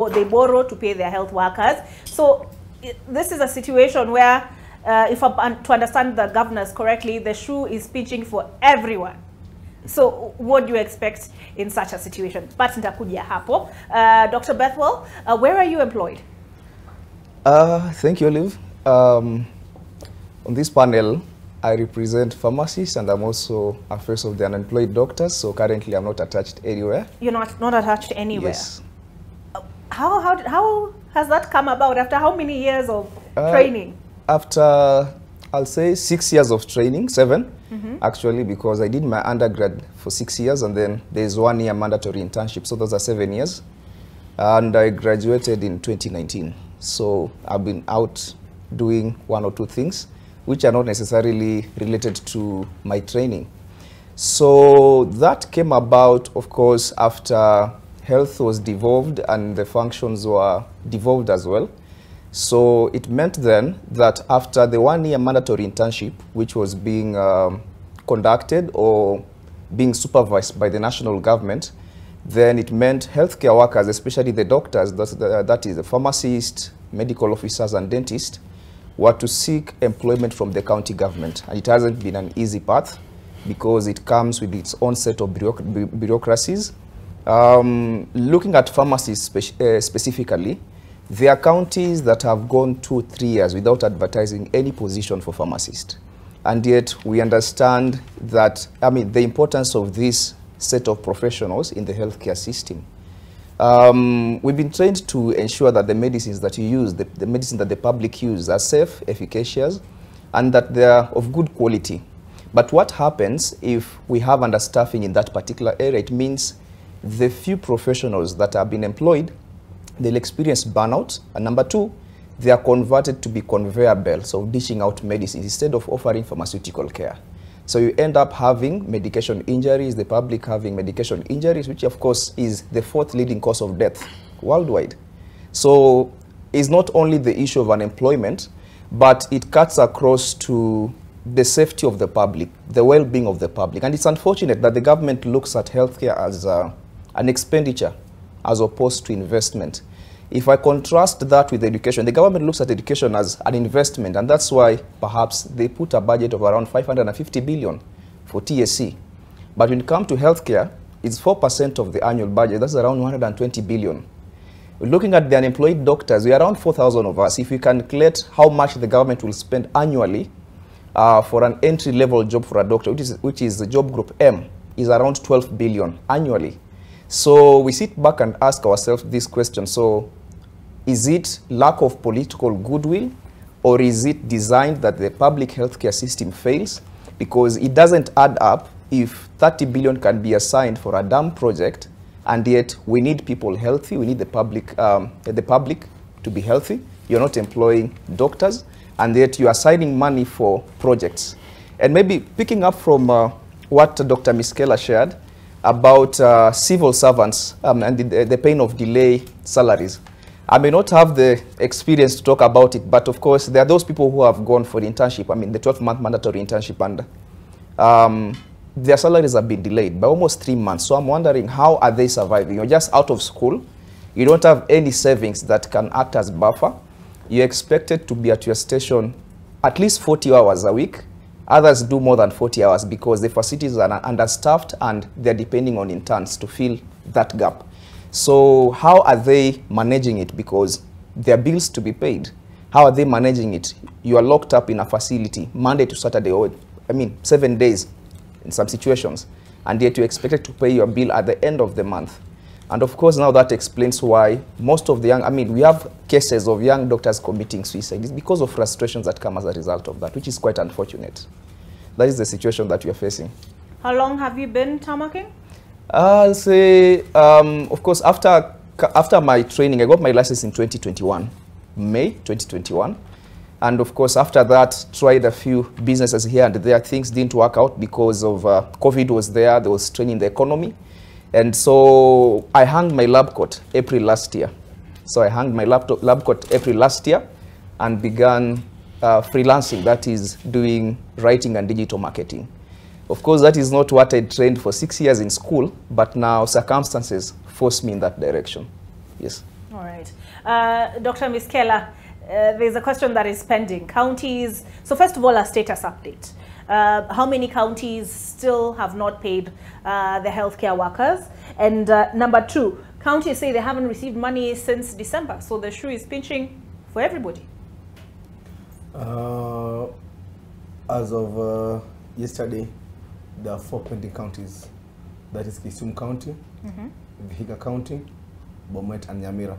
they borrow to pay their health workers. So this is a situation where, to understand the governors correctly, the shoe is pinching for everyone. So what do you expect in such a situation? But nitakuja hapo. Dr. Bethwell, where are you employed? Thank you, Olive. On this panel, I represent pharmacists, and I'm also a face of the unemployed doctors. So currently, I'm not attached anywhere. You're not attached anywhere. Yes. How has that come about? After how many years of training? After, I'll say 6 years of training, 7 actually, because I did my undergrad for 6 years, and then there's 1 year mandatory internship. So those are 7 years. And I graduated in 2019. So I've been out doing 1 or 2 things, which are not necessarily related to my training. So that came about, of course, after health was devolved and the functions were devolved as well. So it meant then that after the 1 year mandatory internship, which was being conducted or being supervised by the national government, then it meant healthcare workers, especially the doctors, that is the pharmacists, medical officers and dentists, were to seek employment from the county government. And it hasn't been an easy path because it comes with its own set of bureaucracies. Looking at pharmacies specifically, there are counties that have gone 2-3 years without advertising any position for pharmacists. And yet we understand that, the importance of this set of professionals in the healthcare system. We've been trained to ensure that the medicines that you use, the medicine that the public use, are safe, efficacious, and that they are of good quality. But what happens if we have understaffing in that particular area? It means the few professionals that have been employed, they'll experience burnout. And number 2, they are converted to be conveyor belts of dishing out medicines instead of offering pharmaceutical care. So you end up having medication injuries, the public having medication injuries, which of course is the 4th leading cause of death worldwide. So it's not only the issue of unemployment, but it cuts across to the safety of the public, the well-being of the public. And it's unfortunate that the government looks at healthcare as an expenditure as opposed to investment. If I contrast that with education, the government looks at education as an investment, and that's why perhaps they put a budget of around 550 billion for TSC. But when it comes to healthcare, it's 4% of the annual budget. That's around 120 billion. We're looking at the unemployed doctors. We're around 4,000 of us. If we calculate how much the government will spend annually for an entry-level job for a doctor, which is the job group M, is around 12 billion annually. So we sit back and ask ourselves this question. So is it lack of political goodwill, or is it designed that the public healthcare system fails? Because it doesn't add up if 30 billion can be assigned for a dam project, and yet we need people healthy, we need the public to be healthy. You're not employing doctors, and yet you're assigning money for projects. And maybe picking up from what Dr. Miskela shared, about civil servants and the pain of delay salaries. I may not have the experience to talk about it, but of course there are those people who have gone for the internship, the 12-month mandatory internship, and their salaries have been delayed by almost 3 months. So I'm wondering, how are they surviving? You're just out of school. You don't have any savings that can act as buffer. You're expected to be at your station at least 40 hours a week. Others do more than 40 hours because the facilities are understaffed and they're depending on interns to fill that gap. So how are they managing it? Because there are bills to be paid. How are they managing it? You are locked up in a facility Monday to Saturday, or 7 days in some situations, and yet you're expected to pay your bill at the end of the month. And of course, now that explains why most of the young, we have cases of young doctors committing suicide. It's because of frustrations that come as a result of that, which is quite unfortunate. That is the situation that we are facing. How long have you been tarmacking? I'll say, of course, after my training, I got my license in 2021, May 2021. And of course, after that, tried a few businesses here and there. Things didn't work out because of COVID was there was strain in the economy. And so I hung my lab coat April last year. So I hung my lab coat April last year and began freelancing, that is doing writing and digital marketing. Of course, that is not what I trained for 6 years in school, but now circumstances force me in that direction. Yes. All right. Dr. Miskela, there's a question that is pending. Counties, so first of all, a status update. How many counties still have not paid the healthcare workers? And number two, counties say they haven't received money since December, so the shoe is pinching for everybody. As of yesterday, there are 4 pending counties. That is Kisumu County, Vihiga County, Bomet and Nyamira,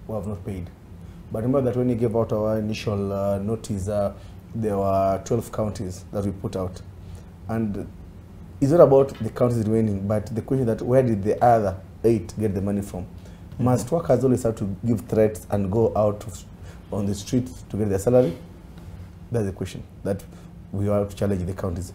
who have not paid. But remember that when we gave out our initial notice, there were 12 counties that we put out. And it's not about the counties remaining, but the question that where did the other 8 get the money from? Must workers always have to give threats and go out on the streets to get their salary? That's the question that we have to challenge the counties.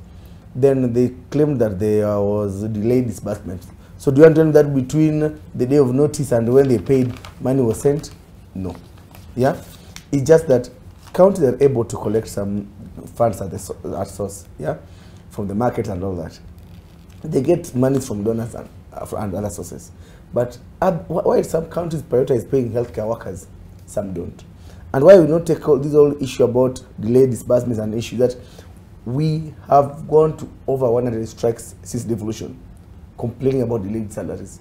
Then they claimed that there was delayed disbursement. So do you understand that between the day of notice and when they paid, money was sent? No. Yeah? It's just that counties are able to collect some funds at source, yeah, from the market and all that. They get money from donors and other sources. But why some counties prioritize paying healthcare workers, some don't? And why we not take this whole issue about delayed disbursements and issue that we have gone to over 100 strikes since devolution, complaining about delayed salaries.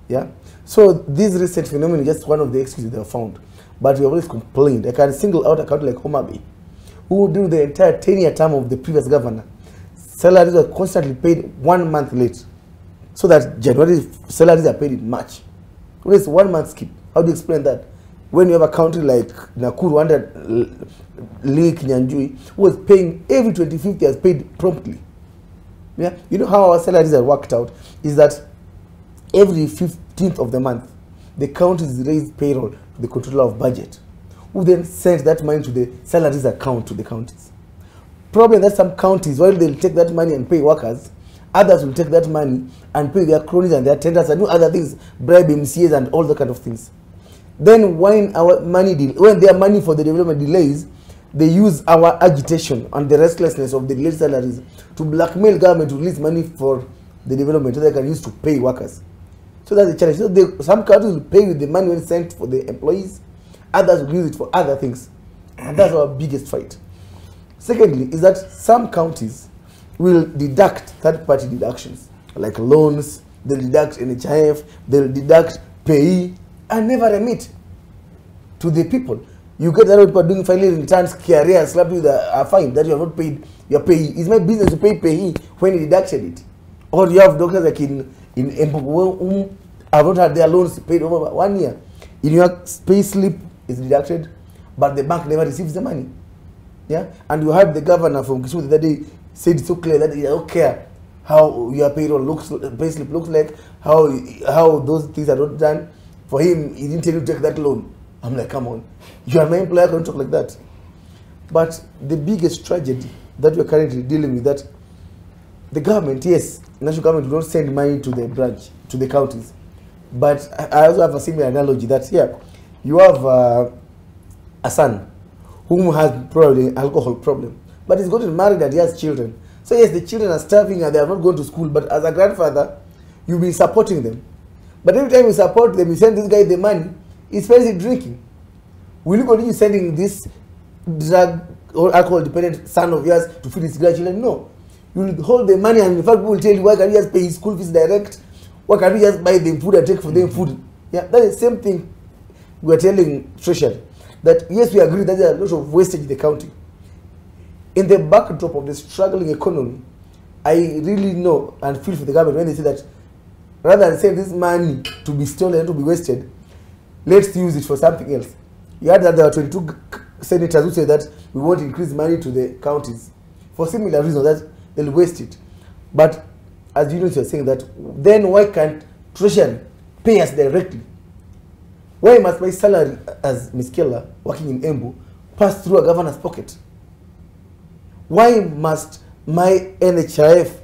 Yeah? So this recent phenomenon is just one of the excuses they have found. But we have always complained. I can single out a county like Homa Bay, who during the entire 10-year term of the previous governor, salaries were constantly paid 1 month late. So that January salaries are paid in March. What is 1 month skip? How do you explain that? When you have a county like Nakuru under Lee Kinyanjui, who was paying every 25th years paid promptly. Yeah? You know how our salaries are worked out is that every 15th of the month, the counties raise payroll to the controller of budget, who then sends that money to the salaries account to the counties. Problem that some counties, while they'll take that money and pay workers, others will take that money and pay their cronies and their tenders and do other things, bribe MCAs and all the kind of things. Then when our money, when their money for the development delays, they use our agitation and the restlessness of the delayed salaries to blackmail government to release money for the development so they can use to pay workers. So that's the challenge. So some countries will pay with the money when sent for the employees, others will use it for other things. And that's our biggest fight. Secondly, is that some counties will deduct third-party deductions, like loans, they'll deduct NHIF, they'll deduct pay, and never remit to the people. You get that people doing filing returns, carrier slap you with a fine that you have not paid your payee. It's my business to pay payee when he deducted it. Or you have doctors like in Empopo who have not had their loans paid over 1 year. In your pay slip is deducted, but the bank never receives the money. Yeah, and you have the governor from Kisumu that day said so clear that he don't care how your payroll looks, pay slip looks like, how those things are not done. For him, he didn't tell you to take that loan. I'm like, come on, you are my employer, can't talk like that. But the biggest tragedy that we are currently dealing with, that the government, yes, national government will not send money to the branch, to the counties. But I also have a similar analogy that here, you have a son whom has probably an alcohol problem, but he's gotten married and he has children. So yes, the children are starving and they have not gone to school, but as a grandfather, you'll be supporting them. But every time you support them, you send this guy the money, he spends it drinking. Will you continue sending this drug or alcohol dependent son of yours to feed his grandchildren? No. You will hold the money, and in fact, people will tell you, why can't you just pay his school fees direct? Why can't you just buy them food and take for them food? Yeah, that is the same thing we are telling Treasury. That yes, we agree that there are a lot of wastage in the county. In the backdrop of the struggling economy, I really know and feel for the government when they say that rather than send this money to be stolen and to be wasted, let's use it for something else. You heard that there are 22 senators who say that we want to increase money to the counties for similar reasons, that they'll waste it. But as you are saying that, then why can't Treasury pay us directly? Why must my salary as Ms. Keller working in Embu pass through a governor's pocket? Why must my NHIF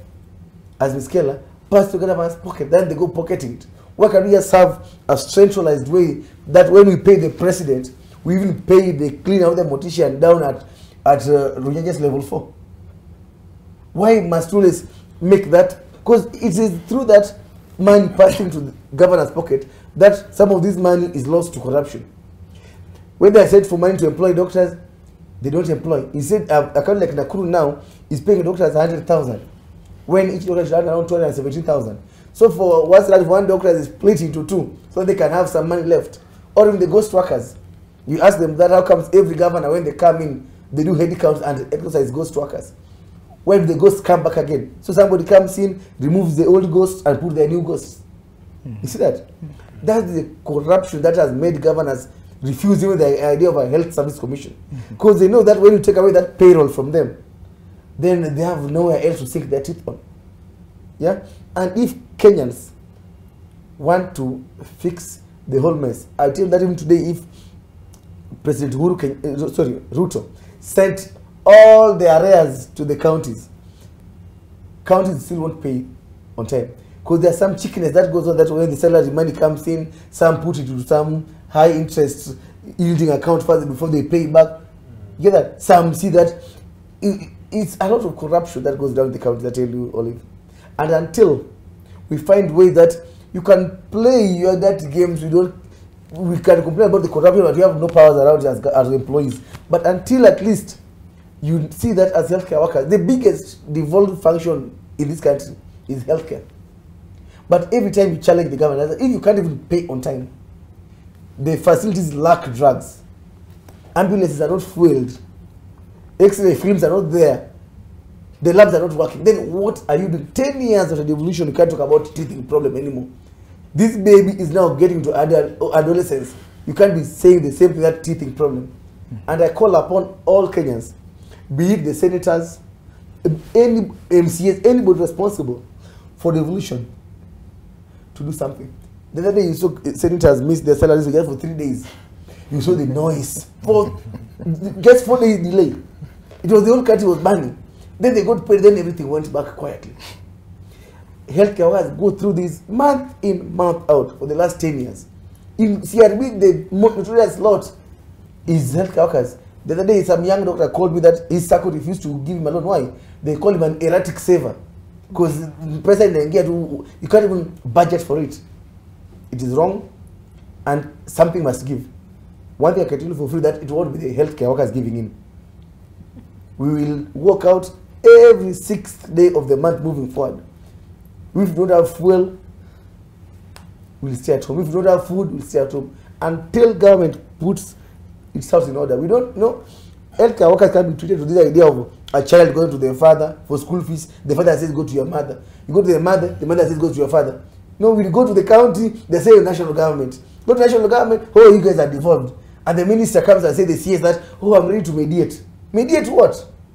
as Ms. Keller pass through a governor's pocket, then they go pocketing it? Why can't we just have a centralized way that when we pay the president, we even pay the cleaner of the mortician down at Runyenjes level 4? Why must we always make that? Because it is through that money passing to the governor's pocket that some of this money is lost to corruption. When they are said for money to employ doctors, they don't employ. He said a county like Nakuru now is paying doctors 100,000, when each doctor should have around 217,000. So for what's that, one doctor is split into two, so they can have some money left. Or even the ghost workers, you ask them that, how comes every governor when they come in, they do head counts and exercise ghost workers? When the ghosts come back again, so somebody comes in, removes the old ghosts and put their new ghosts. You see that? That's the corruption that has made governors refuse even the idea of a health service commission, because they know that when you take away that payroll from them, then they have nowhere else to sink their teeth on. Yeah, and if Kenyans want to fix the whole mess, I tell you that even today, if President Ruto sent all the arrears to the counties still won't pay on time, because there's some chickeniness that goes on, that when the salary money comes in, some put it to some high interest yielding account first before they pay it back. You get that? Some see that it's a lot of corruption that goes down in the county, I tell you, Olive. And until we find ways that you can play your dirty games, we can complain about the corruption, but you have no powers around you as employees. But until at least you see that as healthcare workers, the biggest devolved function in this country is healthcare. But every time you challenge the government, if you can't even pay on time, the facilities lack drugs, ambulances are not fueled, X-ray films are not there, the labs are not working, then what are you doing? 10 years after the devolution, you can't talk about teething problem anymore. This baby is now getting to adolescence. You can't be saying the same thing, that teething problem. And I call upon all Kenyans, be it the senators, any MCAs, anybody responsible for devolution, to do something. The other day you saw senators miss their salaries again for 3 days. You saw the noise. For just 4 days delay. It was the whole country was burning. Then they got paid, then everything went back quietly. Healthcare workers go through this month in, month out for the last 10 years. In CRB, the most notorious lot is healthcare workers. The other day, some young doctor called me that his circle refused to give him a loan. Why? They call him an erratic saver. Because the president, you can't even budget for it. It is wrong, and something must give. One thing I can tell you for free, that it won't be the healthcare workers giving in. We will work out every 6th day of the month moving forward. If we don't have fuel, we'll stay at home. If we don't have food, we'll stay at home. Until government puts its house in order. We don't know. Healthcare workers can be treated with this idea of a child going to their father for school fees. The father says, go to your mother. You go to the mother says, go to your father. No, we go to the county, they say national government. Go to national government, oh, you guys are devolved. And the minister comes and says, the CS that, oh, I'm ready to mediate. Mediate what?